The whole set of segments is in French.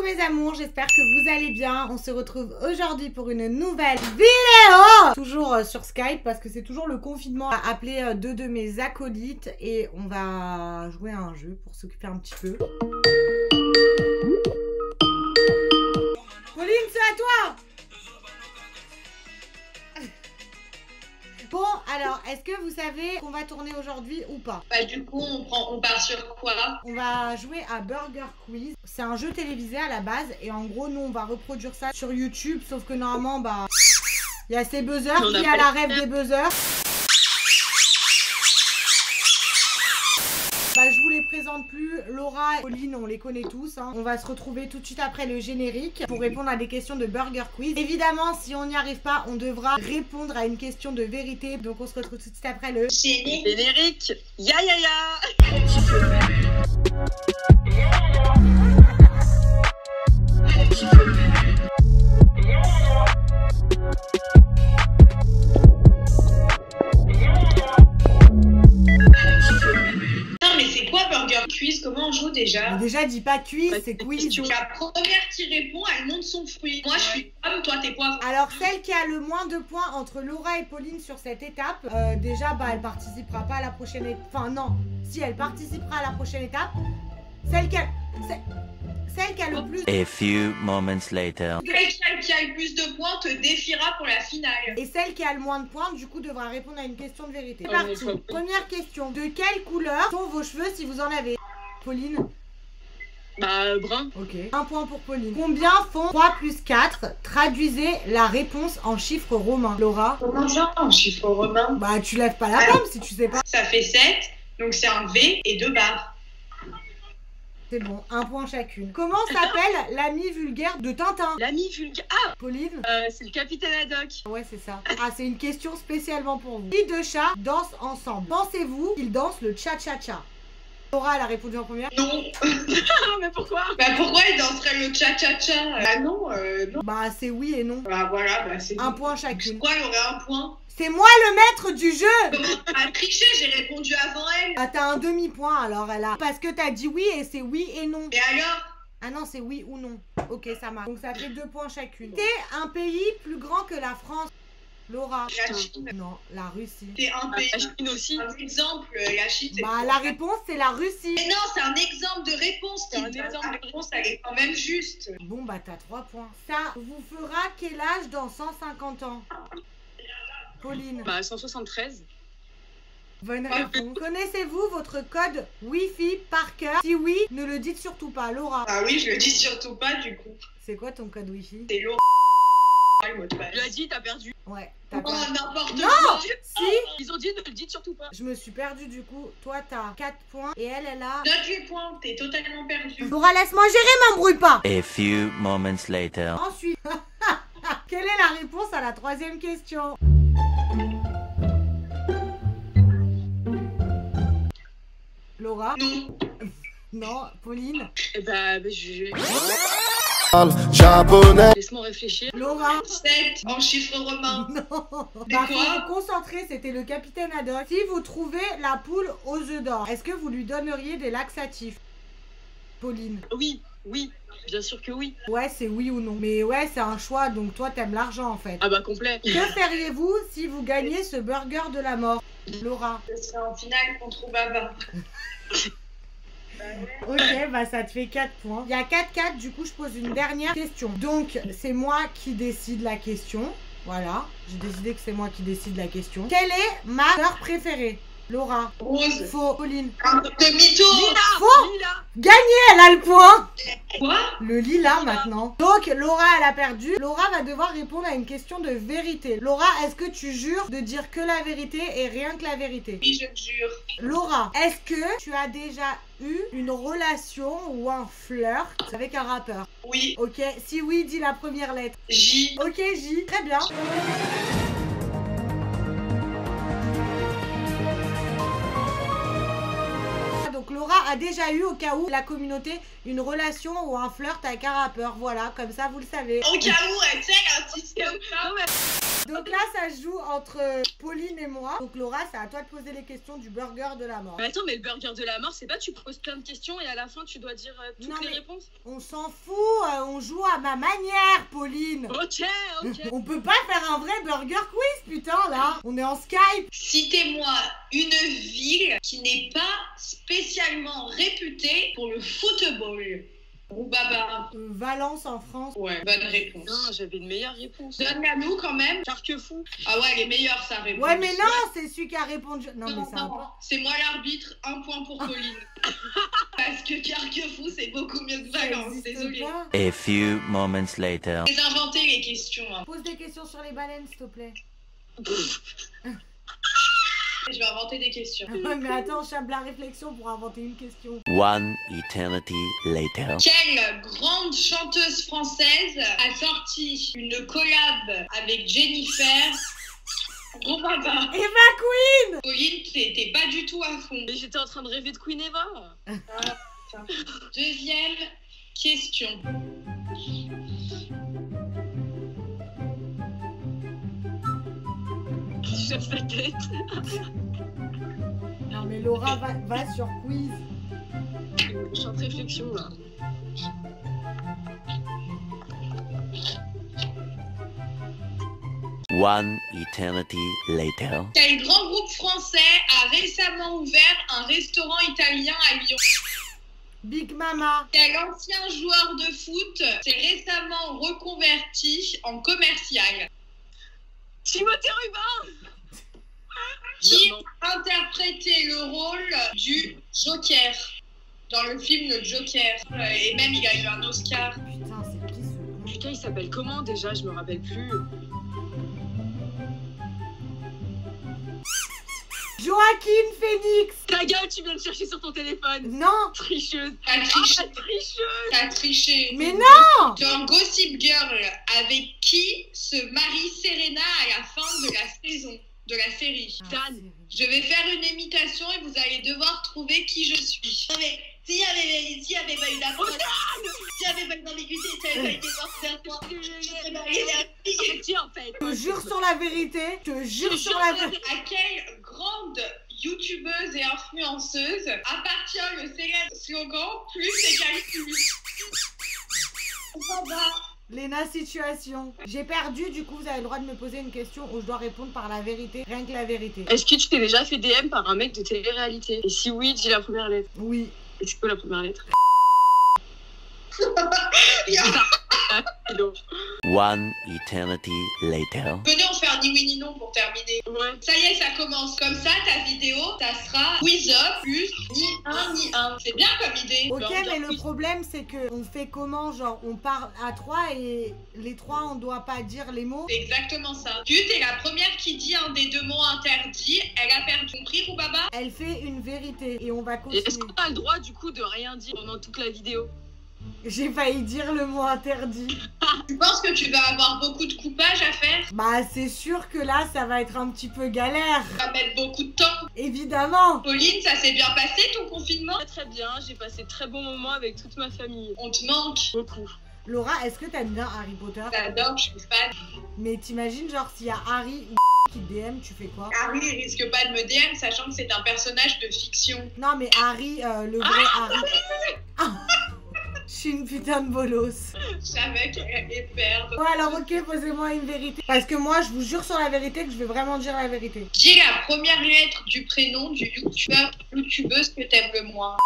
Mes amours, j'espère que vous allez bien. On se retrouve aujourd'hui pour une nouvelle vidéo. Toujours sur Skype parce que c'est toujours le confinement. On va appeler deux de mes acolytes et on va jouer à un jeu pour s'occuper un petit peu. Pauline, c'est à toi. Bon, alors, est-ce que vous savez qu'on va tourner aujourd'hui ou pas? Bah du coup, on part sur quoi? On va jouer à Burger Quiz. C'est un jeu télévisé à la base et en gros, nous, on va reproduire ça sur YouTube. Sauf que normalement, bah, il y a ces buzzers. Qui a la rêve des buzzers? Bah, je vous les présente plus. Laura et Pauline, on les connaît tous. Hein. On va se retrouver tout de suite après le générique pour répondre à des questions de Burger Quiz. Évidemment, si on n'y arrive pas, on devra répondre à une question de vérité. Donc, on se retrouve tout de suite après le générique. Ya ya ya. Quiz, comment on joue déjà? Mais déjà, dis pas quiz, c'est quiz. La première qui répond, elle monte son fruit. Moi, je suis pomme, toi, t'es poivre. Alors, celle qui a le moins de points entre Laura et Pauline sur cette étape, déjà, bah, elle participera pas à la prochaine étape. Enfin, non, si elle participera à la prochaine étape, celle qui a le plus. A few moments later. Celle qui a le plus de points te défiera pour la finale. Et celle qui a le moins de points, du coup, devra répondre à une question de vérité. C'est parti. Première question. De quelle couleur sont vos cheveux si vous en avez? Pauline? Bah, brun. Ok. Un point pour Pauline. Combien font 3 plus 4? Traduisez la réponse en chiffres romains. Laura? Comment ça, en chiffres romains? Bah, tu lèves pas la pomme si tu sais pas. Ça fait 7, donc c'est un V et 2 barres. C'est bon, un point chacune. Comment s'appelle l'ami vulgaire de Tintin? L'ami vulgaire. Ah, Pauline? c'est le capitaine Haddock. Ouais, c'est ça. Ah, c'est une question spécialement pour vous. Qui deux chats dansent ensemble? Pensez-vous qu'ils dansent le cha-cha-cha? Laura, elle a répondu en première. Non. Mais pourquoi? Bah pourquoi ils danseraient le cha-cha-cha? Bah non, non. Bah c'est oui et non. Bah voilà, bah c'est un point chacune. Pourquoi elle aurait un point? C'est moi le maître du jeu! Comment t'as triché? J'ai répondu avant elle. Ah, t'as un demi-point alors, elle a. Parce que t'as dit oui et c'est oui et non. Et alors? Ah non, c'est oui ou non. Ok, ça marche. Donc ça fait 2 points chacune. C'est un pays plus grand que la France. Laura? La Chine. Non, la Russie. C'est un pays. La Chine aussi. Un exemple, la Chine. Bah la réponse c'est la Russie. Mais non, c'est un exemple de réponse. C'est un exemple de réponse, elle est quand même juste. Bon bah t'as 3 points. Ça vous fera quel âge dans 150 ans? Pauline? Bah 173. Bonne réponse. Connaissez-vous votre code Wi-Fi par cœur? Si oui, ne le dites surtout pas. Laura? Ah oui, je le dis surtout pas du coup. C'est quoi ton code Wi-Fi? C'est Laura. Tu l'as dit, t'as perdu. Ouais, t'as perdu. Oh, n'importe quoi. Non. Si. Ils ont dit ne le dites surtout pas. Je me suis perdue du coup. Toi, t'as 4 points et elle a... Note les points, t'es totalement perdu. Laura, laisse-moi gérer, m'embrouille pas. A few moments later. Ensuite, quelle est la réponse à la 3e question? Laura? Non. Non, Pauline? Eh bah, je... Japonais. Laisse-moi réfléchir. Laura? 7 en chiffres romains. Non. C'est Bah, quoi? faut vous concentrer, c'était le capitaine Haddock. Si vous trouvez la poule aux œufs d'or, est-ce que vous lui donneriez des laxatifs? Pauline? Oui, oui, bien sûr que oui. Ouais, c'est oui ou non. Mais ouais, c'est un choix, donc toi, t'aimes l'argent en fait. Ah bah complet. Que feriez-vous si vous gagnez ce burger de la mort? Laura? Ce serait en finale contre Baba. Ok, bah ça te fait 4 points. Il y a 4-4, du coup je pose une dernière question. Donc c'est moi qui décide la question. Voilà, j'ai décidé que c'est moi qui décide la question. Quelle est ma sœur préférée? Laura? Rose. Faux. Pauline? Demi-tour. Lila. Faux. Lila. Gagné, elle a le point. Quoi? Le lilas maintenant. Donc Laura elle a perdu. Laura va devoir répondre à une question de vérité. Laura, est-ce que tu jures de dire que la vérité et rien que la vérité? Oui, je jure. Laura, est-ce que tu as déjà eu une relation ou un flirt avec un rappeur? Oui. Ok, si oui, dis la première lettre. J. Ok, J. Très bien. Donc Laura a déjà eu, au cas où, la communauté, une relation ou un flirt avec un rappeur. Voilà, comme ça, vous le savez. Au cas où, tu sais, un système ça. Donc là, ça se joue entre Pauline et moi. Donc Laura, c'est à toi de poser les questions du burger de la mort. Mais attends, mais le burger de la mort, c'est pas tu poses plein de questions et à la fin tu dois dire toutes les réponses? On s'en fout, on joue à ma manière, Pauline. Ok. On peut pas faire un vrai burger quiz, putain, là. On est en Skype. Citez-moi une ville qui n'est pas spécialement réputée pour le football. Roubaba. Valence en France. Ouais, bonne réponse. Non, j'avais une meilleure réponse. Donne-la nous quand même. Carquefou. Ah ouais, elle est meilleure sa réponse. Ouais, mais non, c'est celui qui a répondu. Non, mais c'est un peu... C'est moi l'arbitre, 1 point pour Pauline. Parce que Carquefou, c'est beaucoup mieux que Valence, désolé. A few moments later. J'ai inventé les questions. Hein. Pose des questions sur les baleines, s'il te plaît. Je vais inventer des questions. Ouais, mais attends, je chape la réflexion pour inventer une question. One eternity later. Quelle grande chanteuse française a sorti une collab avec Jennifer? Roubaba. Eva Queen. Pauline, t'es pas du tout à fond. Mais j'étais en train de rêver de Queen Eva. Deuxième question. Je cherche la tête. Non, mais Laura va sur quiz. Je suis en réflexion là. One eternity later. Quel grand groupe français a récemment ouvert un restaurant italien à Lyon? Big Mama. Quel ancien joueur de foot s'est récemment reconverti en commercial? Timothée Rubin. Qui a interprété le rôle du Joker dans le film Le Joker? Et même il a eu un Oscar. Putain, c'est qui ce con? Putain, il s'appelle comment déjà? Je me rappelle plus. Joaquin Phoenix. Ta gueule, tu viens de chercher sur ton téléphone. Non. Tricheuse. T'as triché. Ah, tricheuse. T'as triché. Mais non. Dans Gossip Girl, avec qui se marie Serena à la fin de la saison, de la série? Dan. Je vais faire une imitation et vous allez devoir trouver qui je suis. Non mais, s'il y avait pas eu d'approche, s'il y avait pas eu d'ambiguïté, ça avait pas été forcé vers toi, je serais mariée vers lui. Qui en fait? Je te jure sur la vérité. Je te jure sur la vérité. À quelle grande youtubeuse et influenceuse appartient le célèbre slogan « Plus égale plus » Léna, situation. J'ai perdu, du coup vous avez le droit de me poser une question où je dois répondre par la vérité, rien que la vérité. Est-ce que tu t'es déjà fait DM par un mec de télé-réalité? Et si oui, dis la première lettre. Oui. Et c'est quoi la première lettre? One eternity later. Venez, on fait un ni oui ni non pour terminer. Ouais. Ça y est, ça commence. Comme ça, ta vidéo, ça sera quiz up plus ni un ni un. C'est bien comme idée. Ok, mais le problème c'est que on fait comment? Genre on parle à 3 et les 3 on doit pas dire les mots. C'est exactement ça. Tu es la première qui dit un des 2 mots interdits. Elle a perdu. Compris, Roubaba? Elle fait une vérité et on va Et continuer. est-ce qu'on a le droit du coup de rien dire pendant toute la vidéo? J'ai failli dire le mot interdit. Tu penses que tu vas avoir beaucoup de coupage à faire? Bah c'est sûr que là ça va être un petit peu galère. Ça va mettre beaucoup de temps. Évidemment. Pauline, ça s'est bien passé ton confinement? Très bien, j'ai passé de très bons moments avec toute ma famille. On te manque. Beaucoup. Laura, est-ce que t'aimes bien Harry Potter? J'adore, je suis fan. Mais t'imagines genre s'il y a Harry ou qui te DM, tu fais quoi? Harry il risque pas de me DM, sachant que c'est un personnage de fiction. Non mais Harry, le vrai Harry. Je suis une putain de bolos. Je savais qu'elle allait perdre. Ouais alors ok, posez-moi une vérité. Parce que moi je vous jure sur la vérité que je vais vraiment dire la vérité. Dis la première lettre du prénom du youtubeuse que t'aimes le moins.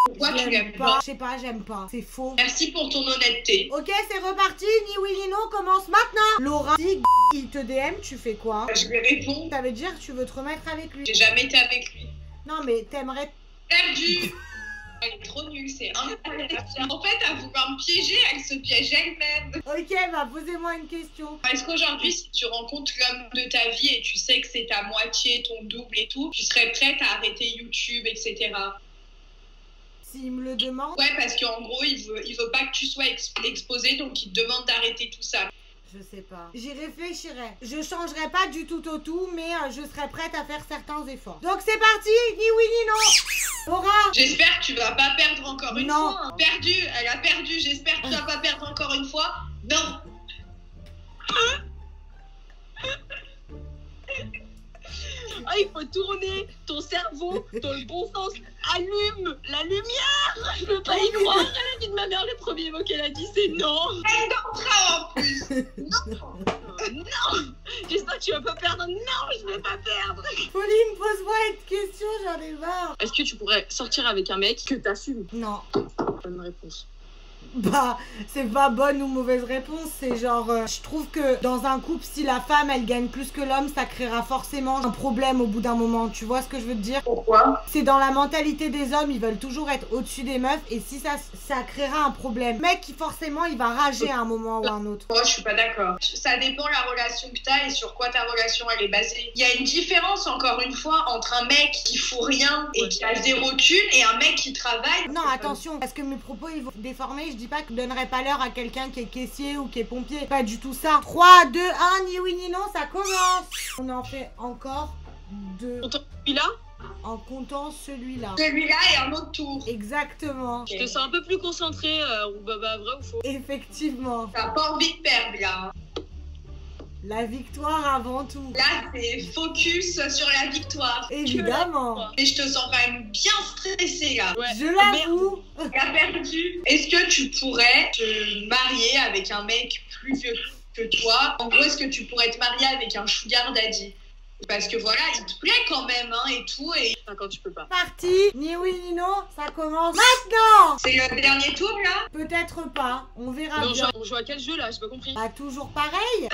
Pourquoi tu l'aimes pas? Je sais pas, j'aime pas. C'est faux. Merci pour ton honnêteté. Ok, c'est reparti. Ni oui ni non, commence maintenant. Laura, si il te DM, tu fais quoi? Je lui réponds. Ça veut dire que tu veux te remettre avec lui. J'ai jamais été avec lui. Non mais t'aimerais... Perdu. Elle est trop nulle, c'est incroyable. En fait, à vouloir me piéger, elle se piège elle-même. Ok, bah posez-moi une question. Est-ce qu'aujourd'hui, si tu rencontres l'homme de ta vie et tu sais que c'est ta moitié, ton double et tout, tu serais prête à arrêter YouTube, etc. S'il me le demande... Ouais, parce qu'en gros, il veut pas que tu sois exposé, donc il te demande d'arrêter tout ça. Je sais pas. J'y réfléchirai. Je changerai pas du tout au tout, mais je serai prête à faire certains efforts. Donc c'est parti, ni oui ni non. Laura. J'espère que tu vas pas perdre encore une Non. fois. Hein. Perdu, elle a perdu. J'espère que tu vas pas perdre encore une fois. Non. Ah, il faut tourner ton cerveau dans le bon sens. Allume la lumière. Je peux pas y croire. À la vie de ma mère, le premier mot qu'elle a dit, c'est non. Elle t'entra en plus. Non. Non. J'espère que tu vas pas perdre. Non, je vais pas perdre. Pauline, pose-moi une question, j'en ai marre. Est-ce que tu pourrais sortir avec un mec que t'assumes? Non. Bonne réponse. Bah, c'est pas bonne ou mauvaise réponse, c'est genre, je trouve que dans un couple, si la femme, elle gagne plus que l'homme, ça créera forcément un problème au bout d'un moment, tu vois ce que je veux te dire? Pourquoi? C'est dans la mentalité des hommes, ils veulent toujours être au-dessus des meufs, et si ça créera un problème. Le mec, forcément, il va rager à un moment ou à un autre. Moi, je suis pas d'accord. Ça dépend la relation que t'as et sur quoi ta relation, elle est basée. Il y a une différence, encore une fois, entre un mec qui fout rien et qui a zéro thune et un mec qui travaille. Non, attention, parce que mes propos, ils vont déformer, je dis pas que je donnerais pas l'heure à quelqu'un qui est caissier ou qui est pompier. Pas du tout ça. 3, 2, 1, ni oui ni non, ça commence. On en fait encore 2. Celui-là, En comptant celui-là. Celui-là et un autre tour. Exactement. je te sens un peu plus concentré. Bah, vrai ou faux? Effectivement. T'as pas envie de perdre, là. La victoire avant tout. Là, c'est focus sur la victoire. Évidemment. Mais je te sens quand même bien stressée, là. Ouais. Je l'avoue. Tu as perdu. Est-ce que tu pourrais te marier avec un mec plus vieux que toi? En gros, est-ce que tu pourrais te marier avec un sugar daddy? Parce que voilà, il te plaît quand même, hein, et tout. Et Quand tu peux pas. Parti. Ni oui ni non, ça commence maintenant. c'est le dernier tour, là? Peut-être pas. On verra Mais bien. on joue à quel jeu là? J'ai pas compris. Bah toujours pareil.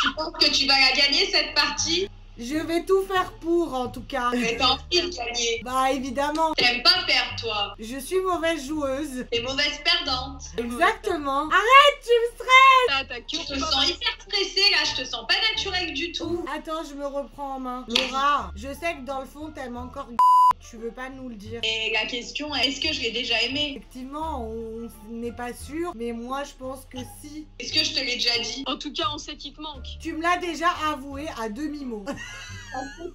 Tu penses que tu vas la gagner, cette partie? Je vais tout faire pour en tout cas. Mais t'as envie de gagner. Bah évidemment. T'aimes pas perdre, toi. Je suis mauvaise joueuse. T'es mauvaise perdante. Exactement. Arrête, tu me stresses. T'as Je te sens hyper stressée, là. Je te sens pas naturelle du tout. Attends, je me reprends en main. Laura, je sais que dans le fond, t'aimes encore tu veux pas nous le dire. Et la question est, est-ce que je l'ai déjà aimé? Effectivement, on n'est pas sûr, mais moi je pense que si. Est-ce que je te l'ai déjà dit? En tout cas, on sait qu'il te manque. Tu me l'as déjà avoué à demi-mot.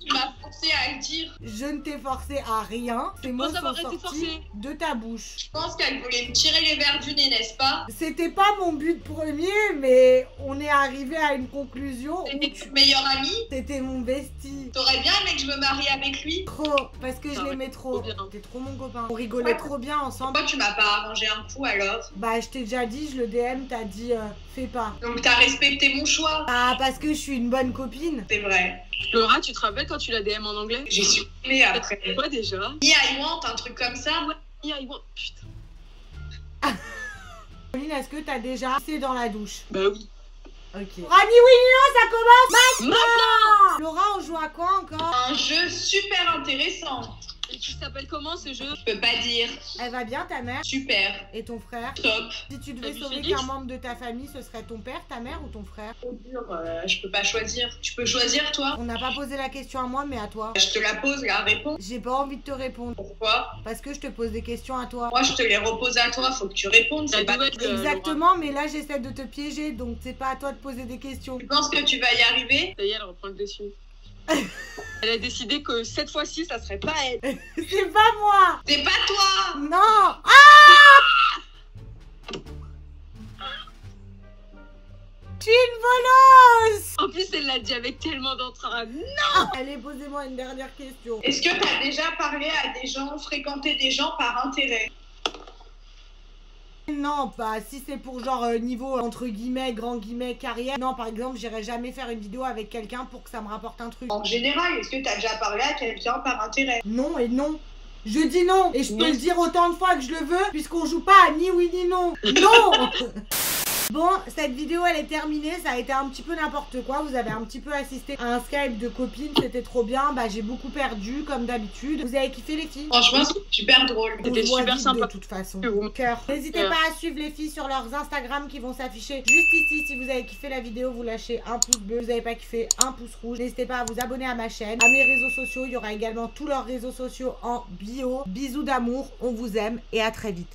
Tu m'as forcé à le dire. Je ne t'ai forcé à rien. Ces mots penses avoir sont été sortis forcée de ta bouche. Je pense qu'elle voulait me tirer les verres du nez, n'est-ce pas? C'était pas mon but premier, mais on est arrivé à une conclusion où C'était ton meilleur ami? t'étais mon bestie. T'aurais bien aimé que je me marie avec lui? Trop, parce que je Ah ouais, l'aimais trop. trop bien. T'es trop mon copain. On rigolait trop bien ensemble. Pourquoi tu m'as pas arrangé un coup alors? Bah, je t'ai déjà dit, je le DM, t'as dit fais pas. Donc t'as respecté mon choix? Ah, parce que je suis une bonne copine. C'est vrai. Laura, tu te rappelles quand tu l'as DM en anglais? J'ai supprimé après. Quoi déjà? Me I want, un truc comme ça? Yeah, I want- Putain. Pauline, est-ce que t'as déjà passé dans la douche? Bah oui. Ok. Rani, oui, non, ça commence Maintenant! Laura, on joue à quoi encore? Un jeu super intéressant. Et tu s'appelle comment ce jeu? Je peux pas dire. Elle va bien, ta mère? Super. Et ton frère? Top. Si tu devais T'as vu sauver Félix? qu'un membre de ta famille, ce serait ton père, ta mère ou ton frère? Trop dur, je peux pas choisir. Tu peux choisir toi? On n'a pas posé la question à moi, mais à toi. Je te la pose, la réponse. J'ai pas envie de te répondre. Pourquoi? Parce que je te pose des questions à toi. Moi je te les repose à toi, faut que tu répondes. C'est pas... nouvelle, Exactement, mais là j'essaie de te piéger, donc c'est pas à toi de poser des questions. Tu penses que tu vas y arriver? Ça y est, elle reprend le dessus. Elle a décidé que cette fois-ci, ça serait pas elle. C'est pas moi! C'est pas toi! Non! Je suis une voleuse! En plus, elle l'a dit avec tellement d'entrain. Allez, posez-moi une dernière question. Est-ce que t'as déjà parlé à des gens, fréquenté des gens par intérêt? Non, pas si c'est pour genre niveau entre guillemets, grand guillemets, carrière. Non, par exemple, j'irai jamais faire une vidéo avec quelqu'un pour que ça me rapporte un truc. En général, est-ce que t'as déjà parlé à quelqu'un par intérêt? Non et non. Je dis non et je peux Non. le dire autant de fois que je le veux puisqu'on joue pas à ni oui ni non. Non. Bon, cette vidéo elle est terminée, ça a été un petit peu n'importe quoi, vous avez un petit peu assisté à un Skype de copines, c'était trop bien, bah j'ai beaucoup perdu comme d'habitude. Vous avez kiffé les filles? Franchement, c'est super drôle. On C'était se voit super vite sympa. de toute façon. Oui. Cœur. N'hésitez Cœur. pas à suivre les filles sur leurs Instagram qui vont s'afficher juste ici. Si vous avez kiffé la vidéo, vous lâchez un pouce bleu. Si vous n'avez pas kiffé, un pouce rouge. N'hésitez pas à vous abonner à ma chaîne, à mes réseaux sociaux. Il y aura également tous leurs réseaux sociaux en bio. Bisous d'amour, on vous aime et à très vite.